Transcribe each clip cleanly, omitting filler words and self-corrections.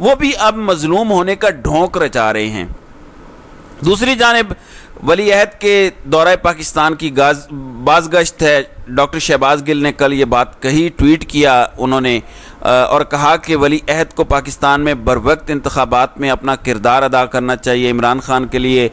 وہ بھی اب مظلوم ہونے کا ڈھونک رچا رہے ہیں۔ دوسری جانب ولی عہد کے دورہ پاکستان کی بازگشت ہے۔ ڈاکٹر شہباز گل نے کل یہ بات کہی، ٹویٹ کیا انہوں نے اور کہا کہ ولی عہد کو پاکستان میں بروقت انتخابات میں اپنا کردار ادا کرنا چاہیے، عمران خان کے لیے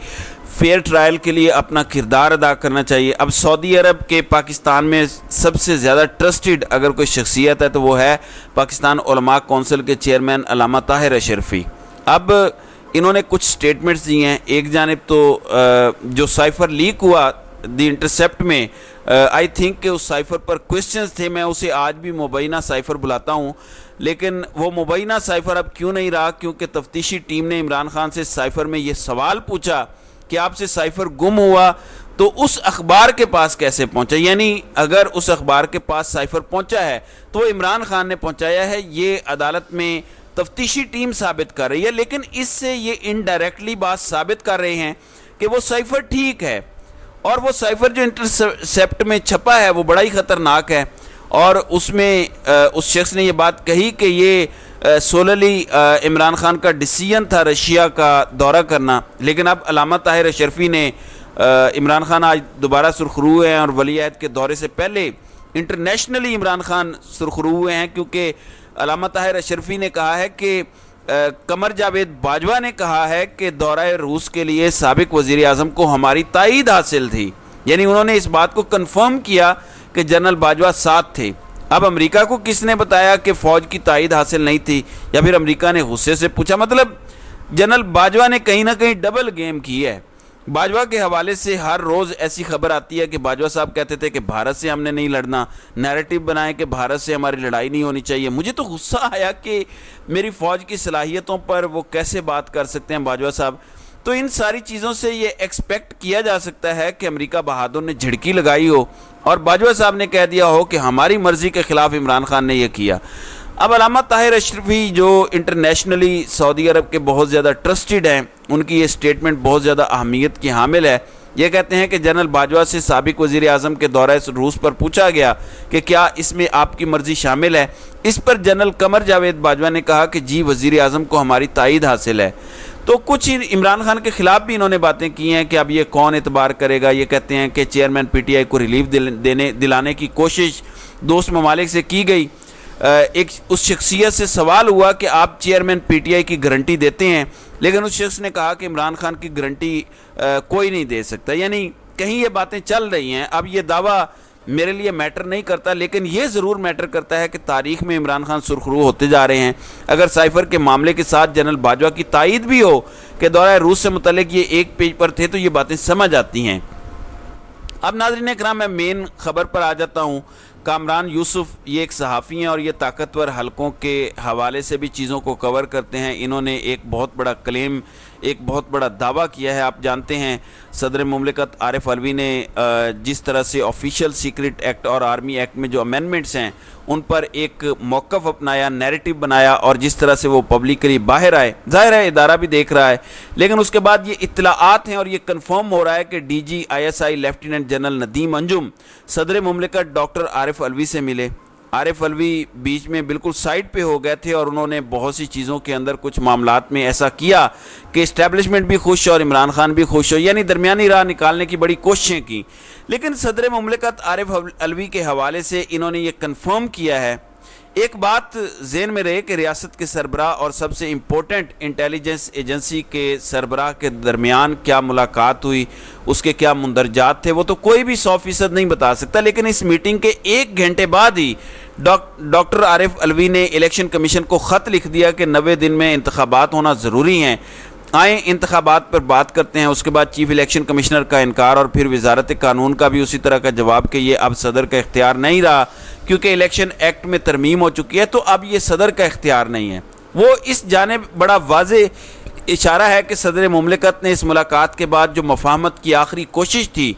فیئر ٹرائل کے لیے اپنا کردار ادا کرنا چاہیے۔ اب سعودی عرب کے پاکستان میں سب سے زیادہ ٹرسٹڈ اگر کوئی شخصیت ہے تو وہ ہے پاکستان علماء کونسل کے چیئرمین علامہ طاہر اشرفی۔ اب انہوں نے کچھ سٹیٹمنٹس دی ہیں۔ ایک جانب تو جو سائفر لیک ہوا دی انٹرسیپٹ میں، آئی تھنک کہ اس سائفر پر کوئسچنز تھے، میں اسے آج بھی مبینہ سائفر بلاتا ہوں، لیکن وہ مبینہ سائفر اب کیوں نہیں رہا؟ کیونکہ تفتیشی ٹیم نے عمران خان سے سائفر میں یہ سوال پوچھا کہ آپ سے سائفر گم ہوا تو اس اخبار کے پاس کیسے پہنچا، یعنی اگر اس اخبار کے پاس سائفر پہنچا ہے تو وہ عمران خان نے پہنچایا ہے، یہ عدالت میں تفتیشی ٹیم ثابت کر رہی ہے، لیکن اس سے یہ انڈائریکٹلی بات ثابت کر رہے ہیں کہ وہ سائفر ٹھیک ہے، اور وہ سائفر جو انٹرسیپٹ میں چھپا ہے وہ بڑا ہی خطرناک ہے، اور اس میں اس شخص نے یہ بات کہی کہ یہ سوللی عمران خان کا ڈیسیژن تھا رشیا کا دورہ کرنا، لیکن اب علامہ طاہر اشرفی نے عمران خان آج دوبارہ سرخرو ہوئے ہیں، اور ولی عہد کے دورے سے پہلے انٹرنیشنلی عمران خان سرخرو ہوئے ہیں، کیونکہ علامہ طاہر اشرفی نے کہا ہے کہ قمر جاوید باجوہ نے کہا ہے کہ دورہ روس کے لیے سابق وزیر اعظم کو ہماری تائید حاصل تھی، یعنی انہوں نے اس بات کو کنفرم کیا کہ جنرل باجوہ ساتھ تھے۔ اب امریکہ کو کس نے بتایا کہ فوج کی تائید حاصل نہیں تھی، یا پھر امریکہ نے غصے سے پوچھا؟ مطلب جنرل باجوہ نے کہیں نہ کہیں ڈبل گیم کی ہے۔ باجوہ کے حوالے سے ہر روز ایسی خبر آتی ہے کہ باجوہ صاحب کہتے تھے کہ بھارت سے ہم نے نہیں لڑنا، نیریٹو بنائیں کہ بھارت سے ہماری لڑائی نہیں ہونی چاہیے۔ مجھے تو غصہ آیا کہ میری فوج کی صلاحیتوں پر وہ کیسے بات کر سکتے ہیں باجوہ صاحب۔ تو ان ساری چیزوں سے یہ ایکسپیکٹ کیا جا سکتا ہے کہ امریکہ بہادر نے جھڑکی لگائی ہو اور باجوہ صاحب نے کہہ دیا ہو کہ ہماری مرضی کے خلاف عمران خان نے یہ کیا۔ اب علامہ طاہر اشرفی جو انٹرنیشنلی سعودی عرب کے بہت زیادہ ٹرسٹڈ ہیں، ان کی یہ سٹیٹمنٹ بہت زیادہ اہمیت کی حامل ہے۔ یہ کہتے ہیں کہ جنرل باجوہ سے سابق وزیر اعظم کے دورہ روس پر پوچھا گیا کہ کیا اس میں آپ کی مرضی شامل ہے؟ اس پر جنرل قمر جاوید باجوہ نے کہا کہ جی وزیر اعظم کو ہماری تائید حاصل ہے۔ تو کچھ عمران خان کے خلاف بھی انہوں نے باتیں کی ہیں کہ اب یہ کون اعتبار کرے گا۔ یہ کہتے ہیں کہ چیئرمین پی ٹی آئی کو ریلیف دلانے کی کوشش دوست ممالک سے کی گئی۔ ایک اس شخصیت سے سوال ہوا کہ آپ چیئرمین پی ٹی آئی کی گارنٹی دیتے ہیں، لیکن اس شخص نے کہا کہ عمران خان کی گارنٹی کوئی نہیں دے سکتا، یعنی کہیں یہ باتیں چل رہی ہیں۔ اب یہ دعویٰ میرے لیے میٹر نہیں کرتا، لیکن یہ ضرور میٹر کرتا ہے کہ تاریخ میں عمران خان سرخرو ہوتے جا رہے ہیں۔ اگر سائفر کے معاملے کے ساتھ جنرل باجوہ کی تائید بھی ہو کہ دورہ روس سے متعلق یہ ایک پیج پر تھے تو یہ باتیں سمجھ آتی ہیں۔ اب ناظرین اکرام میں مین خبر پر آ جاتا ہوں۔ کامران یوسف یہ ایک صحافی ہیں اور یہ طاقتور حلقوں کے حوالے سے بھی چیزوں کو کور کرتے ہیں۔ انہوں نے ایک بہت بڑا کلیم، ایک بہت بڑا دعویٰ کیا ہے۔ آپ جانتے ہیں صدر مملکت عارف علوی نے جس طرح سے آفیشیل سیکرٹ ایکٹ اور آرمی ایکٹ میں جو امینڈمنٹس ہیں ان پر ایک موقف اپنایا، نیریٹو بنایا، اور جس طرح سے وہ پبلکلی باہر آئے، ظاہر ہے ادارہ بھی دیکھ رہا ہے، لیکن اس کے بعد یہ اطلاعات ہیں اور یہ کنفرم ہو رہا ہے کہ D G I S I lieutenant general Nadeem Anjum صدر مملکت ڈاکٹر عارف علوی سے ملے۔ عارف علوی بیچ میں بالکل سائڈ پہ ہو گئے تھے اور انہوں نے بہت سی چیزوں کے اندر کچھ معاملات میں ایسا کیا کہ اسٹیبلشمنٹ بھی خوش اور عمران خان بھی خوش ہو، یعنی درمیانی راہ نکالنے کی بڑی کوششیں کی۔ لیکن صدر مملکت عارف علوی کے حوالے سے انہوں نے یہ کنفرم کیا ہے۔ ایک بات ذہن میں رہے کہ ریاست کے سربراہ اور سب سے امپورٹنٹ انٹیلیجنس ایجنسی کے سربراہ کے درمیان کیا ملاقات ہوئی، اس کے کیا مندرجات تھے، وہ تو کوئی بھی 100% نہیں بتا سکتا، لیکن اس میٹنگ کے 1 گھنٹے بعد ہی ڈاکٹر عارف علوی نے الیکشن کمیشن کو خط لکھ دیا کہ 90 دن میں انتخابات ہونا ضروری ہیں، آئیں انتخابات پر بات کرتے ہیں۔ اس کے بعد چیف الیکشن کمشنر کا انکار اور پھر وزارت قانون کا بھی اسی طرح کا جواب کہ یہ اب صدر کا اختیار نہیں رہا کیونکہ الیکشن ایکٹ میں ترمیم ہو چکی ہے، تو اب یہ صدر کا اختیار نہیں ہے۔ وہ اس جانب بڑا واضح اشارہ ہے کہ صدر مملکت نے اس ملاقات کے بعد جو مفاہمت کی آخری کوشش تھی،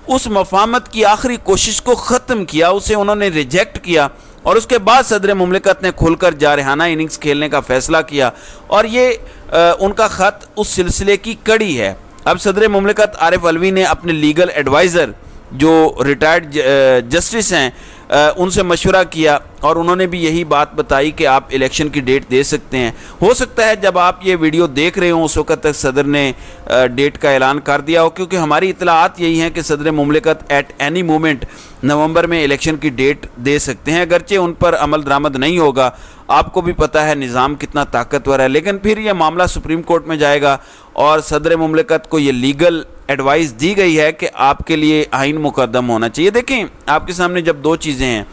اس مفاہمت کی آخری کوشش کو ختم کیا، اسے انہوں نے ریجیکٹ کیا، اور اس کے بعد صدر مملکت نے کھل کر جارحانہ اننگز کھیلنے کا فیصلہ کیا، اور یہ ان کا خط اس سلسلے کی کڑی ہے۔ اب صدر مملکت عارف علوی نے اپنے لیگل ایڈوائزر جو ریٹائرڈ جسٹس ہیں ان سے مشورہ کیا اور انہوں نے بھی یہی بات بتائی کہ آپ الیکشن کی ڈیٹ دے سکتے ہیں۔ ہو سکتا ہے جب آپ یہ ویڈیو دیکھ رہے ہوں اس وقت تک صدر نے ڈیٹ کا اعلان کر دیا ہو، کیونکہ ہماری اطلاعات یہی ہیں کہ صدر مملکت ایٹ اینی مومنٹ نومبر میں الیکشن کی ڈیٹ دے سکتے ہیں، اگرچہ ان پر عمل درآمد نہیں ہوگا۔ آپ کو بھی پتہ ہے نظام کتنا طاقتور ہے، لیکن پھر یہ معاملہ سپریم کورٹ میں جائے گا اور صدر مملکت کو یہ لیگل ایڈوائس دی گئی ہے کہ آپ کے لیے آئین مقدم ہونا چاہیے۔ دیکھیں آپ کے سامنے جب دو چیزیں ہیں،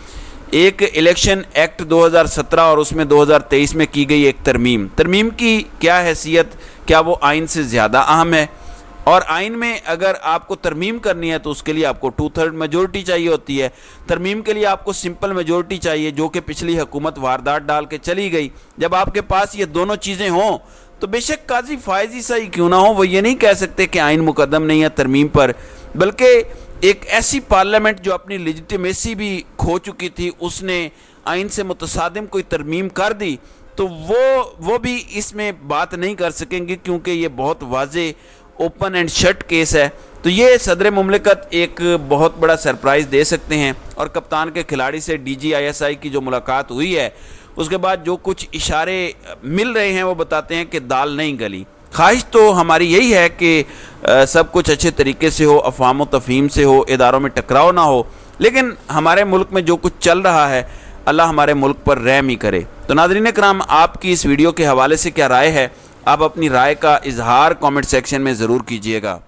ایک الیکشن ایکٹ 2017 اور اس میں 2023 میں کی گئی ایک ترمیم کی کیا حیثیت، کیا وہ آئین سے زیادہ اہم ہے؟ اور آئین میں اگر آپ کو ترمیم کرنی ہے تو اس کے لیے آپ کو 2/3 میجورٹی چاہیے ہوتی ہے۔ ترمیم کے لیے آپ کو سمپل میجورٹی چاہیے، جو کہ پچھلی حکومت واردات ڈال کے چلی گئی۔ جب آپ کے پاس یہ دونوں چیزیں ہوں تو بے شک قاضی فائز ہی صحیح کیوں نہ ہو، وہ یہ نہیں کہہ سکتے کہ آئین مقدم نہیں ہے ترمیم پر، بلکہ ایک ایسی پارلیمنٹ جو اپنی لیجیٹیمیسی بھی کھو چکی تھی، اس نے آئین سے متصادم کوئی ترمیم کر دی، تو وہ بھی اس میں بات نہیں کر سکیں گے، کیونکہ یہ بہت واضح اوپن اینڈ شٹ کیس ہے۔ تو یہ صدر مملکت ایک بہت بڑا سرپرائز دے سکتے ہیں، اور کپتان کے کھلاڑی سے DGISI کی جو ملاقات ہوئی ہے اس کے بعد جو کچھ اشارے مل رہے ہیں وہ بتاتے ہیں کہ دال نہیں گلی۔ خواہش تو ہماری یہی ہے کہ سب کچھ اچھے طریقے سے ہو، افہام و تفہیم سے ہو، اداروں میں ٹکراؤ نہ ہو، لیکن ہمارے ملک میں جو کچھ چل رہا ہے اللہ ہمارے ملک پر رحم ہی کرے۔ تو ناظرین کرام، آپ کی اس ویڈیو کے حوالے سے کیا رائے ہے؟ آپ اپنی رائے کا اظہار کامنٹ سیکشن میں ضرور کیجئے گا۔